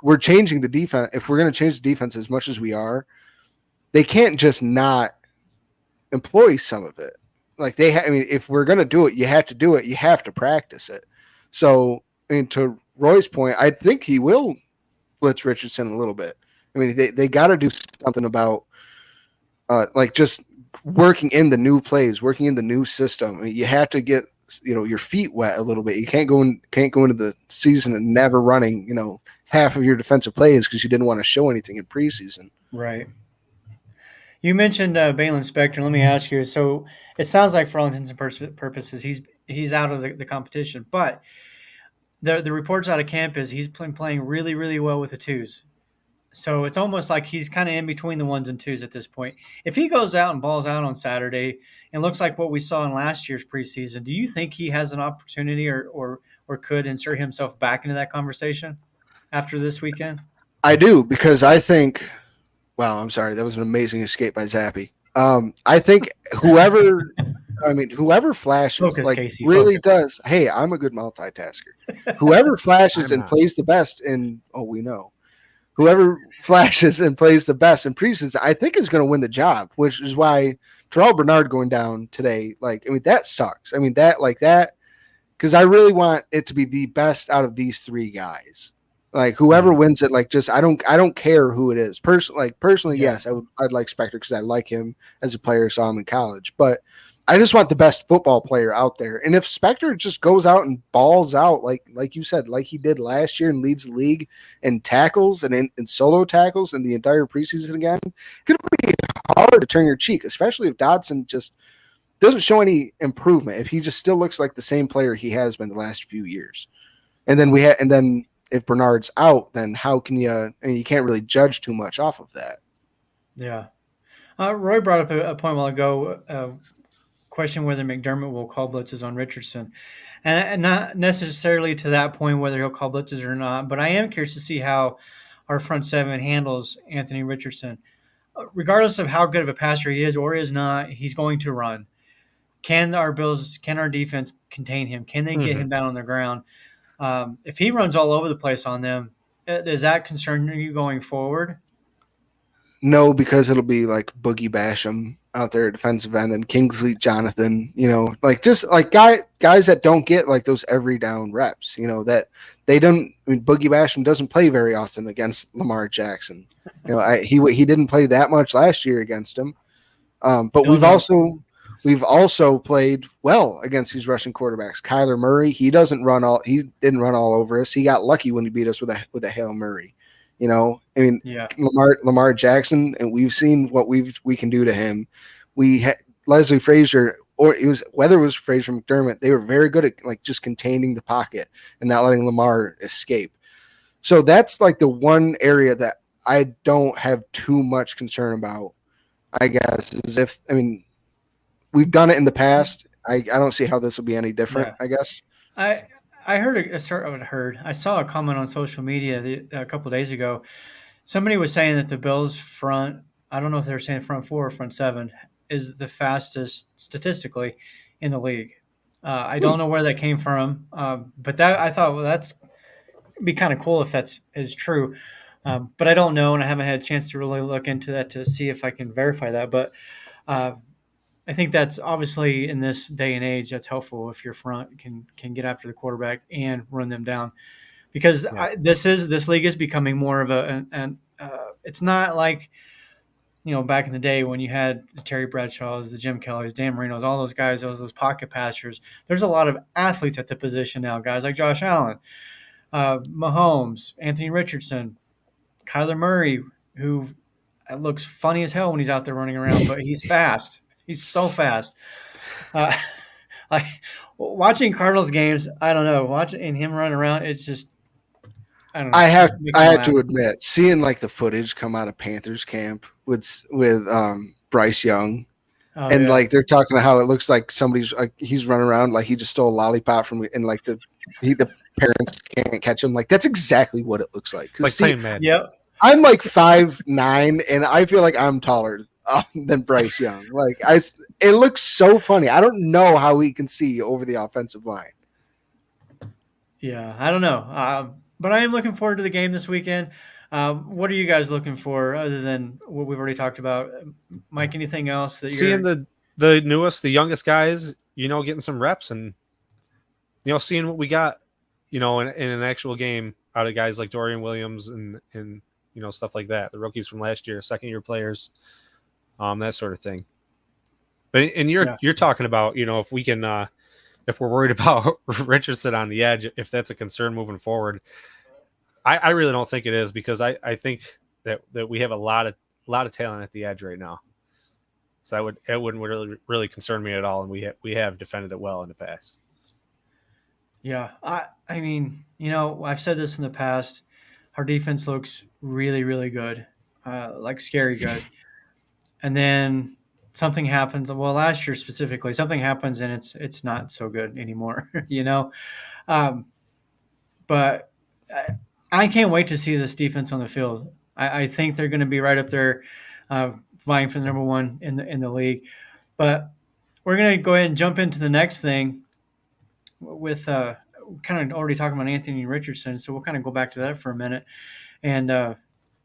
we're changing the defense. If we're going to change the defense as much as we are, they can't just not employ some of it. If we're going to do it, you have to do it. You have to practice it. So, to Roy's point, I think he will blitz Richardson a little bit. They got to do something about just working in the new plays, working in the new system. You have to get your feet wet a little bit. You can't go into the season and never running half of your defensive plays because you didn't want to show anything in preseason. Right. You mentioned Balin Spector. Let me ask you. So it sounds like, for all intents and purposes, he's out of the competition. But the reports out of camp is he's playing really, really well with the twos. So it's almost like he's kind of in between the ones and twos at this point. If he goes out and balls out on Saturday and looks like what we saw in last year's preseason, do you think he has an opportunity or could insert himself back into that conversation after this weekend? I do, because I think – wow, I'm sorry. That was an amazing escape by Zappy. I think whoever flashes really does. Hey, I'm a good multitasker. Whoever flashes and plays the best whoever flashes and plays the best in preseason, I think is going to win the job, which is why Terrell Bernard going down today, that sucks. Because I really want it to be the best out of these three guys. Whoever wins it, I don't care who it is. Personally, yes, I'd like Spector because I like him as a player, saw him in college. But I just want the best football player out there. And if Spector just goes out and balls out, like you said, like he did last year and leads the league in tackles and in solo tackles in the entire preseason again, it's going to be hard to turn your cheek, especially if Dodson just doesn't show any improvement. If he just still looks like the same player he has been the last few years. And then if Bernard's out, then how can you can't really judge too much off of that. Yeah. Roy brought up a point a while ago, question whether McDermott will call blitzes on Richardson. And not necessarily to that point whether he'll call blitzes or not, but I am curious to see how our front seven handles Anthony Richardson. Regardless of how good of a passer he is or is not, he's going to run. Can our defense contain him? Can they get him down on the ground? If he runs all over the place on them, does that concern you going forward? No, because it'll be like Boogie Basham out there at defensive end and Kingsley Jonathan, guys that don't get those every down reps, that they don't. Boogie Basham doesn't play very often against Lamar Jackson. He didn't play that much last year against him. But we've also played well against these Russian quarterbacks. Kyler Murray, he didn't run all over us. He got lucky when he beat us with a Hail Murray. Lamar Jackson, and we've seen what we can do to him. We had Leslie Frazier, whether it was Frazier or McDermott, they were very good at just containing the pocket and not letting Lamar escape. So that's the one area that I don't have too much concern about, I guess, is we've done it in the past. I don't see how this will be any different, I guess. I saw a comment on social media a couple of days ago. Somebody was saying that the Bills front, I don't know if they were saying front four or front seven, is the fastest statistically in the league. I don't know where that came from, but I thought, that's be kind of cool if that is true. But I don't know, and I haven't had a chance to really look into that to see if I can verify that. But I think that's obviously in this day and age, that's helpful if your front can get after the quarterback and run them down, because this league is becoming more of it's not like, back in the day when you had the Terry Bradshaws, the Jim Kellys, Dan Marino's, all those guys, those pocket passers. There's a lot of athletes at the position now, guys like Josh Allen, Mahomes, Anthony Richardson, Kyler Murray, who looks funny as hell when he's out there running around, but he's fast. He's so fast. Watching Cardinals games, I don't know. Watching him run around, it's just I don't know. I Makes me had laugh. to admit, seeing like the footage come out of Panthers camp with Bryce Young, Oh, and yeah. like they're talking about how it looks like somebody's like he's running around like he just stole a lollipop from, and like the parents can't catch him. Like that's exactly what it looks like. It's like playing Madden. Yep. I'm like 5'9", and I feel like I'm taller than Bryce Young. Like it looks so funny. I don't know how he can see over the offensive line. Yeah, I don't know. But I am looking forward to the game this weekend. What are you guys looking for other than what we've already talked about? Mike, anything else that Seeing you're the newest, the youngest guys, getting some reps and seeing what we got, in an actual game out of guys like Dorian Williams and stuff like that. The rookies from last year, second year players, that sort of thing. But you're talking about, if we can if we're worried about Richardson on the edge, if that's a concern moving forward. I really don't think it is, because I think that we have a lot of talent at the edge right now. So it wouldn't really concern me at all, and we have defended it well in the past. Yeah, I mean, I've said this in the past. Our defense looks really, really good, like scary good. And then something happens. Well, last year specifically, something happens and it's not so good anymore. But I can't wait to see this defense on the field. I think they're going to be right up there, vying for the number one in the league. But we're going to go ahead and jump into the next thing with kind of already talking about Anthony Richardson. So we'll kind of go back to that for a minute. And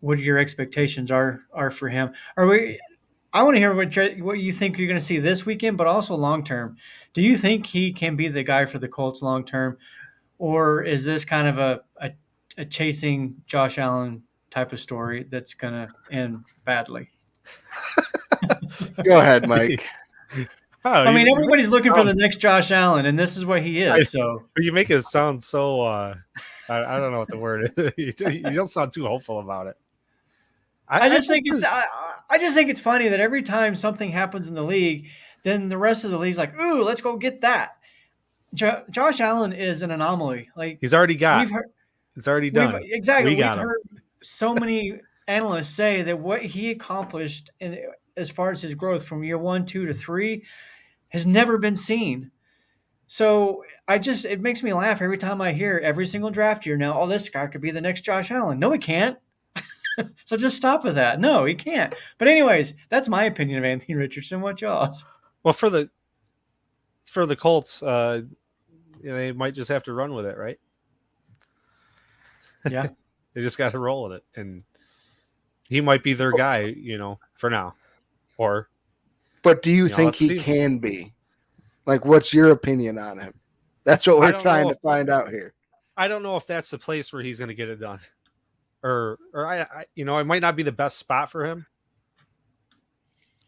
what your expectations are for him? I want to hear what you think you're going to see this weekend, but also long term. Do you think he can be the guy for the Colts long term, or is this kind of a chasing Josh Allen type of story that's going to end badly? Go ahead, Mike. I mean, everybody's looking for the next Josh Allen, and this is what he is. So you make it sound so. I don't know what the word is. You don't sound too hopeful about it. I just think it's funny that every time something happens in the league, then the rest of the league's like, "Ooh, let's go get that." Josh Allen is an anomaly. Like he's already got. It's already done. Exactly. We've heard so many analysts say that what he accomplished as far as his growth from year 1, 2 to 3 has never been seen. So it makes me laugh every time I hear every single draft year now, this guy could be the next Josh Allen. No, he can't. So just stop with that. No, he can't. But anyways, that's my opinion of Anthony Richardson. What y'all's? Well, for the Colts, they might just have to run with it, right? Yeah. They just got to roll with it, and he might be their guy, for now. But do you think he can be? Like, what's your opinion on him? That's what we're trying to find out here. I don't know if that's the place where he's going to get it done. Or it might not be the best spot for him.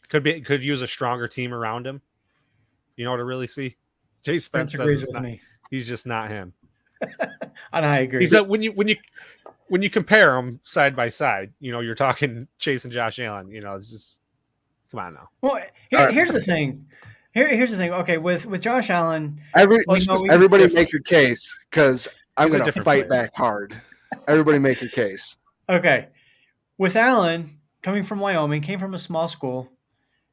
Could use a stronger team around him. To really see. Jay Spence says he's just not him. And I agree. He's that when you compare them side by side, you're talking Chase and Josh Allen. It's just come on now. Well, here's the thing. Here's the thing. Okay, with Josh Allen, everybody make your case, because I'm going to fight back hard. Everybody make your case. Okay. With Allen, coming from Wyoming, came from a small school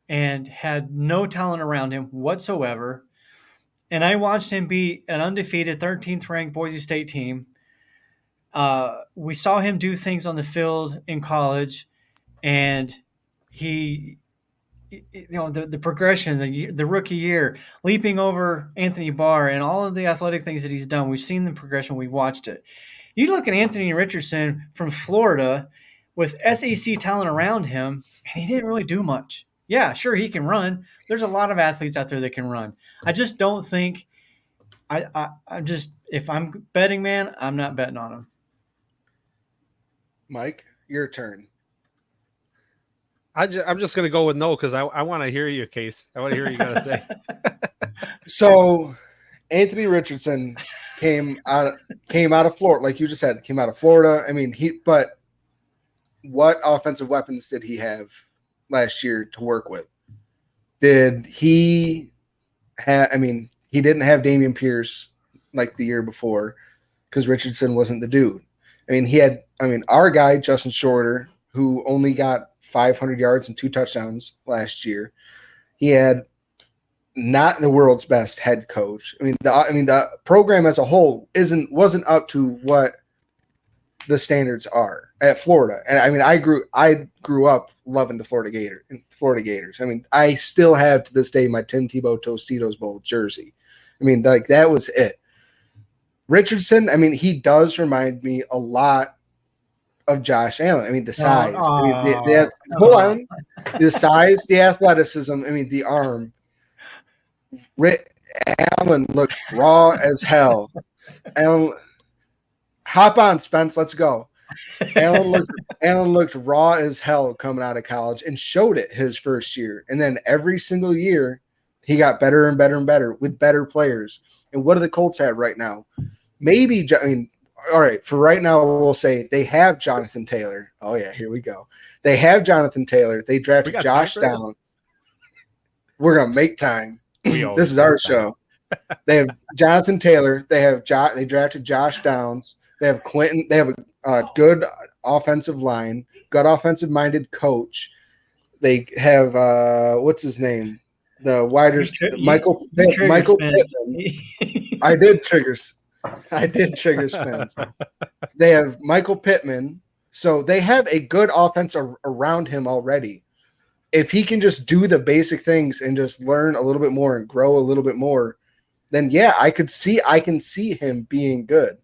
and had no talent around him whatsoever. And I watched him beat an undefeated 13th ranked Boise State team. We saw him do things on the field in college, and he, the progression, the rookie year, leaping over Anthony Barr and all of the athletic things that he's done. We've seen the progression. We've watched it. You look at Anthony Richardson from Florida with SEC talent around him, and he didn't really do much. Yeah, sure, he can run. There's a lot of athletes out there that can run. I just don't think if I'm betting, man, I'm not betting on him. Mike, your turn. I'm just going to go with no, because I want to hear your case. I want to hear what you got to say. So, Anthony Richardson came out of Florida, like you just said, came out of Florida. I mean, but what offensive weapons did he have last year to work with? Did he have? I mean, he didn't have Dameon Pierce like the year before, because Richardson wasn't the dude. I mean, our guy, Justin Shorter, who only got 500 yards and 2 touchdowns last year, he had not the world's best head coach. I mean, the program as a whole wasn't up to what the standards are at Florida. And I mean, I grew up loving the Florida Gators. I mean, I still have to this day my Tim Tebow Tostitos Bowl jersey. I mean, like that was it. Richardson, I mean, he does remind me a lot of Josh Allen. I mean, the size. I mean, the size, the athleticism. I mean, the arm. Allen looked raw as hell. Allen, hop on, Spence. Let's go. Allen looked raw as hell coming out of college and showed it his first year. And then every single year, he got better and better and better with better players. And what do the Colts have right now? Maybe, I mean, all right, for right now, we'll say they have Jonathan Taylor. Oh, yeah, here we go. They have Jonathan Taylor. They drafted Josh Downs. We're going to make time. This is our show. They have Jonathan Taylor. They drafted Josh Downs. They have Quentin. They have a good offensive line, good offensive-minded coach. They have what's his name? The wider Michael Pittman. I did trigger Spence. They have Michael Pittman. So they have a good offense around him already. If he can just do the basic things and just learn a little bit more and grow a little bit more, then yeah, I can see him being good.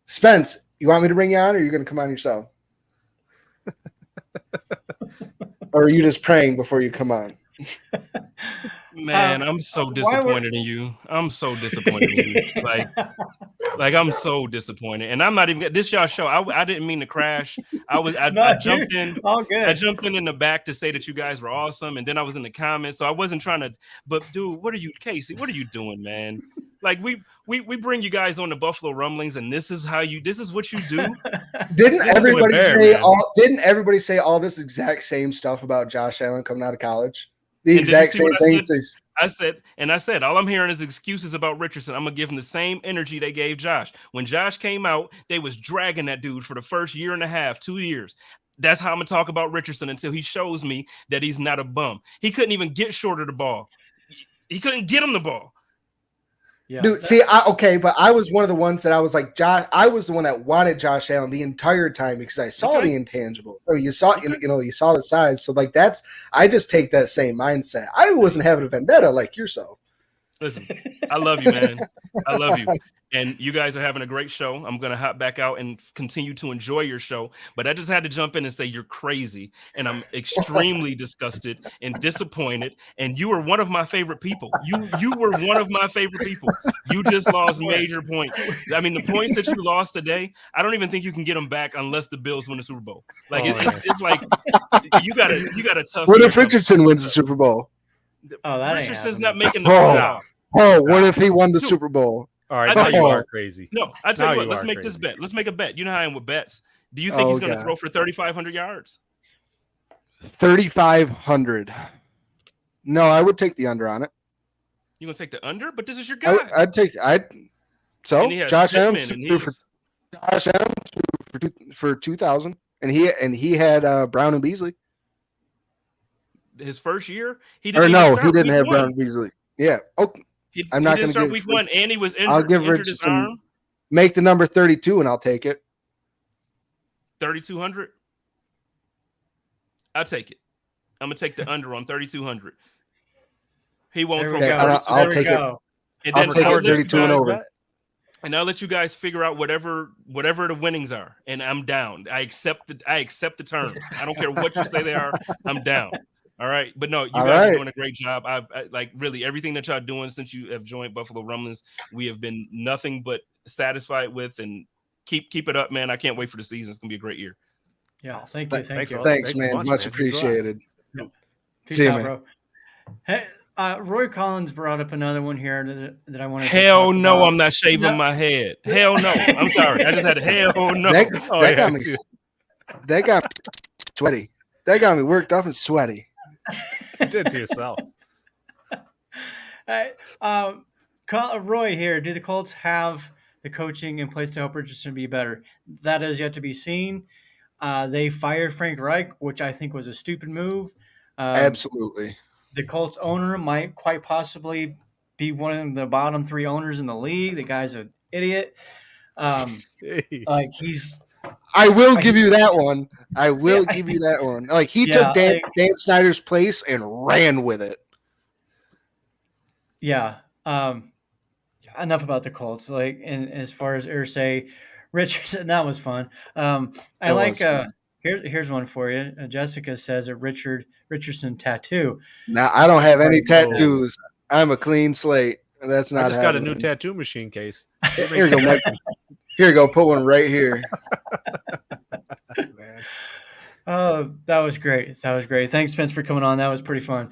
Spence, you want me to bring you on, or are you going to come on yourself? Or are you just praying before you come on? Man, I'm so disappointed in you. I'm so disappointed in you. Like I'm so disappointed. And I'm not even this y'all show. I didn't mean to crash. I jumped in. All good. I jumped in the back to say that you guys were awesome, and then I was in the comments, so I wasn't trying to. But dude, Casey? What are you doing, man? Like we bring you guys on the Buffalo Rumblings, and this is what you do. Didn't everybody say all this exact same stuff about Josh Allen coming out of college? The exact same things. I said, all I'm hearing is excuses about Richardson. I'm gonna give him the same energy they gave Josh. When Josh came out, they was dragging that dude for the first year and a half, 2 years. That's how I'm gonna talk about Richardson until he shows me that he's not a bum. He couldn't even get Shorter the ball. He couldn't get him the ball. Yeah. Dude, see, but I was one of the ones that I was like, Josh. I was the one that wanted Josh Allen the entire time because I saw the intangible. So you saw the size. So like I just take that same mindset. I wasn't having a vendetta like yourself. Listen, I love you, man. I love you. And you guys are having a great show. I'm going to hop back out and continue to enjoy your show. But I just had to jump in and say you're crazy. And I'm extremely disgusted and disappointed. And you were one of my favorite people. You were one of my favorite people. You just lost major points. I mean, the points that you lost today, I don't even think you can get them back unless the Bills win the Super Bowl. Like it's like you got a tough. What if Richardson wins the Super Bowl? Oh, that Richardson's not making the Super Bowl. Oh, what if he won the Super Bowl? All right, now you are crazy. No, I tell you what, let's make this bet. Let's make a bet. You know how I am with bets. Do you think he's going to throw for 3,500 yards? 3,500. No, I would take the under on it. You going to take the under? But this is your guy. So Josh Allen for 2,000, and he had Brown and Beasley. His first year, he didn't have Brown and Beasley. Yeah. Okay. I'm not going to start week 1, and he was injured. I'll give Richardson make the number 32, and I'll take it. 3,200. I'll take it. I'm gonna take the under on 3,200. He won't throw. I'll take it. And I'll take it 32 and over. And I'll let you guys figure out whatever the winnings are, and I'm down. I accept the terms. I don't care what you say they are. I'm down. All right, but no, you guys are doing a great job. I like really everything that y'all doing since you have joined Buffalo Rumblings. We have been nothing but satisfied with, and keep it up, man. I can't wait for the season. It's gonna be a great year. Yeah, thank you. Thanks, man. Much appreciated. Yep. See you, bro. Hey, Roy Collins brought up another one here that I want to. Hell no, I'm not shaving my head. Hell no. I'm sorry. I just had a hell no. That got me sweaty. That got me worked up and sweaty. You did to yourself. Roy here. Do the Colts have the coaching in place to help Richardson be better? That is yet to be seen. They fired Frank Reich, which I think was a stupid move. Absolutely. The Colts owner might quite possibly be one of the bottom 3 owners in the league. The guy's an idiot. Like he's. I will give you that one. I will give you that one. Like he took Dan Snyder's place and ran with it. Yeah. Enough about the Colts. Like, and as far as Irsay, Richardson, that was fun. I like. Here's one for you. Jessica says a Richardson tattoo. Now I don't have any tattoos. I'm a clean slate. That's not. I just got a new tattoo machine case. Here you go, Mike. Here you go. Put one right here. Man. Oh, that was great. That was great. Thanks, Spence, for coming on. That was pretty fun.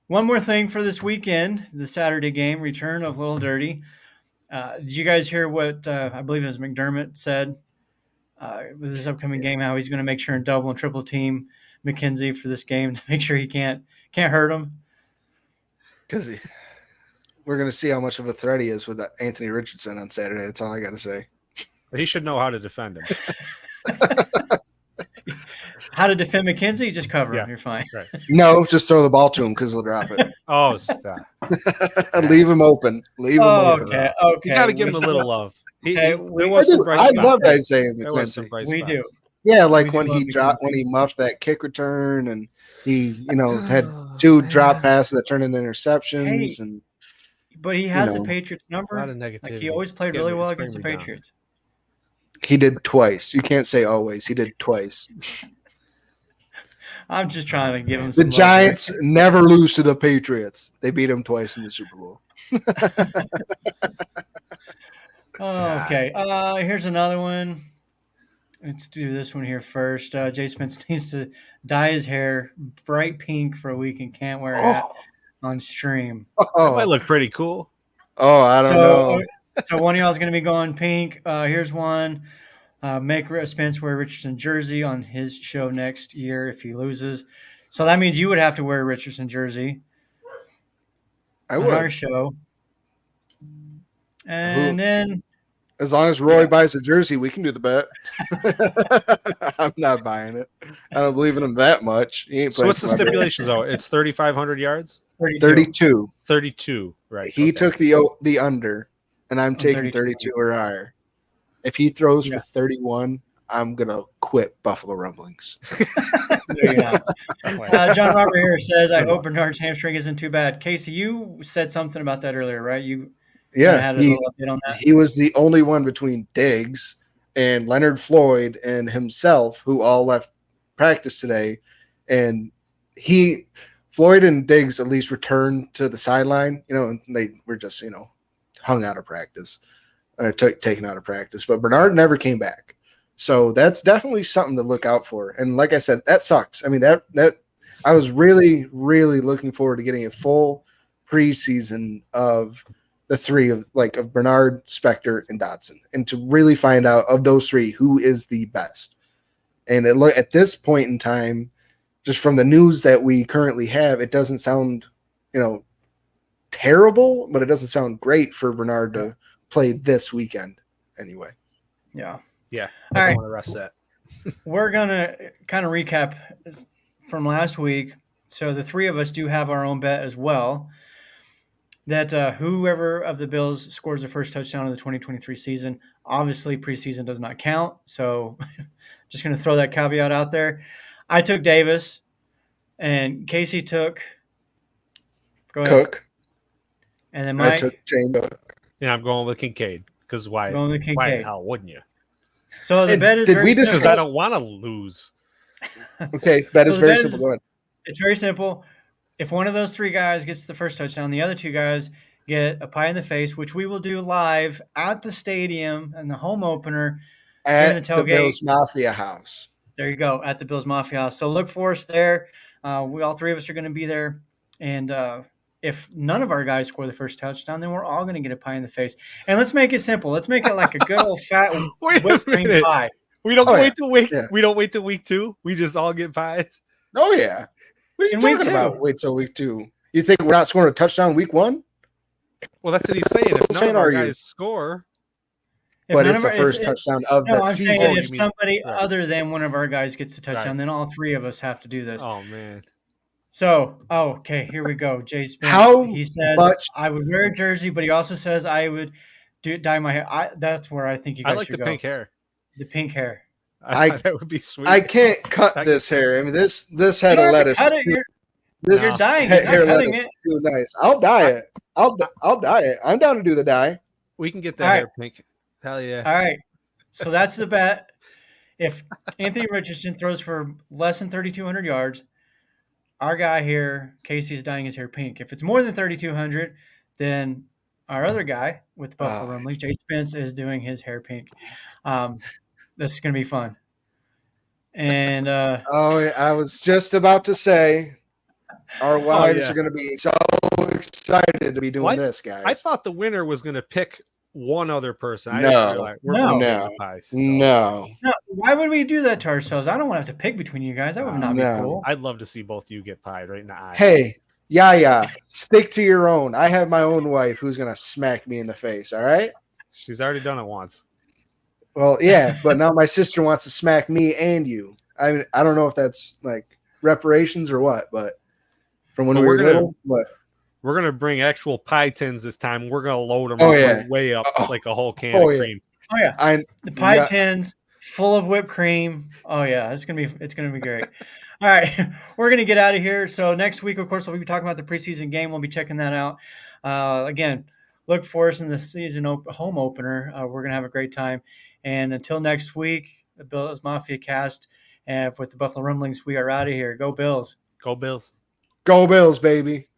One more thing for this weekend, the Saturday game, return of Lil Dirty. Did you guys hear what I believe it was McDermott said with this upcoming game, how he's going to make sure and double and triple team McKenzie for this game to make sure he can't hurt him? Because we're going to see how much of a threat he is with Anthony Richardson on Saturday. That's all I got to say. He should know how to defend him. How to defend McKenzie? Just cover him. You're fine. Right. No, just throw the ball to him because he'll drop it. Oh, stop. Leave him open. Leave him open. Okay. You got to give him a little love. I love Isaiah McKenzie. We do. Yeah, like when he muffed that kick return and he, had 2 drop passes that turned into interceptions. But he has the Patriots number. A lot of negativity. Like he always played really well against the Patriots. He did twice. You can't say always. He did twice. I'm just trying to give him the Giants never lose to the Patriots. They beat them twice in the Super Bowl. Okay. Here's another one. Let's do this one here first. Jay Spence needs to dye his hair bright pink for a week and can't wear a hat on stream. That might look pretty cool. Oh, I don't know. So one of y'all is going to be going pink. Here's one. Make Spence wear a Richardson jersey on his show next year if he loses. So that means you would have to wear a Richardson jersey. I would. On our show. And then... As long as Roy buys a jersey, we can do the bet. I'm not buying it. I don't believe in him that much. So what's the stipulations, though? It's 3,500 yards? 32. 32, right. He took the under, and I'm taking 32 or higher. If he throws for 31, I'm going to quit Buffalo Rumblings. John Robert here says, I hope Bernard's hamstring isn't too bad. Casey, you said something about that earlier, right? Yeah, he was the only one between Diggs and Leonard Floyd and himself who all left practice today. And Floyd and Diggs at least returned to the sideline, and they were just, hung out of practice or taken out of practice. But Bernard never came back. So that's definitely something to look out for. And like I said, that sucks. I mean, that I was really, really looking forward to getting a full preseason of the 3 of Bernard, Spector, and Dotson, and to really find out of those 3 who is the best. And at this point in time, just from the news that we currently have, it doesn't sound, terrible, but it doesn't sound great for Bernard to play this weekend anyway. Yeah. Yeah. All right. Want to rest that. We're going to kind of recap from last week. So the 3 of us do have our own bet as well. That whoever of the Bills scores the first touchdown of the 2023 season, obviously preseason does not count. So just going to throw that caveat out there. I took Davis, and Casey took Cook. And then Mike. I took Jane Cook. Yeah, I'm going with Kincaid. Because why? Why the hell wouldn't you? So the bet is very simple. Because I don't want to lose. Okay, bet is very simple. Go ahead. It's very simple. If one of those 3 guys gets the first touchdown, the other 2 guys get a pie in the face, which we will do live at the stadium and the home opener at the Bills Mafia house. There you go, at the Bills Mafia house. So look for us there. We all 3 of us are going to be there. And if none of our guys score the first touchdown, then we're all going to get a pie in the face. And let's make it simple. Let's make it like a good old fat whipped cream pie. We don't wait till week. Yeah. We don't wait till week 2. We just all get pies. Oh yeah. What are you talking about? Wait till week 2. You think we're not scoring a touchdown week 1? Well, that's what he's saying. If Whose none of fan our are you? guys score, If But none it's of the our- first if- touchdown of No, the I'm season. saying you if mean- somebody right. other than one of our guys gets a touchdown, Right. then all three of us have to do this. oh man, So, okay, here we go. Jay Spence. How He says much- I would wear a jersey, but he also says I would dye my hair. That's where I think you guys I like should the go. pink hair. The pink hair. I thought that would be sweet. I can't cut I this hair. I mean, this You head don't of have to lettuce. cut is it. too- You're This dying it, not hair cutting lettuce it. is too nice. I'll dye it. I'll dye it. I'm down to do the dye. we can get that All right. hair pink. Hell yeah. All right. So that's the bet. If Anthony Richardson throws for less than 3,200 yards, our guy here, Casey, is dyeing his hair pink. If it's more than 3,200, then our other guy with the Buffalo Rumblings, Jay Spence, is doing his hair pink. This is going to be fun. And I was just about to say, our wives yeah. are going to be so excited to be doing What? this, guys. I thought the winner was going to pick one other person. I No. didn't realize. We're No. both No. getting the pies. No. no, why would we do that to ourselves? I don't want to have to pick between you guys. That would not No. be cool. I'd love to see both you get pied right in the eye. Hey, yeah, stick to your own. I have my own wife who's going to smack me in the face, all right? She's already done it once. Well, yeah, but now my sister wants to smack me and you. I mean, I don't know if that's like reparations or what, but from when But we we're were gonna- little, but We're gonna bring actual pie tins this time. We're gonna load them Oh, yeah. way up Oh. like a whole can Oh, of yeah. cream. Oh yeah, I the pie yeah. tins full of whipped cream. Oh yeah, it's gonna be great. All right, we're gonna get out of here. So next week, of course, we'll be talking about the preseason game. We'll be checking that out. Again, look for us in the season home opener. We're gonna have a great time. And until next week, the Bills Mafia cast and with the Buffalo Rumblings, we are out of here. Go Bills! Go Bills. Go Bills, baby.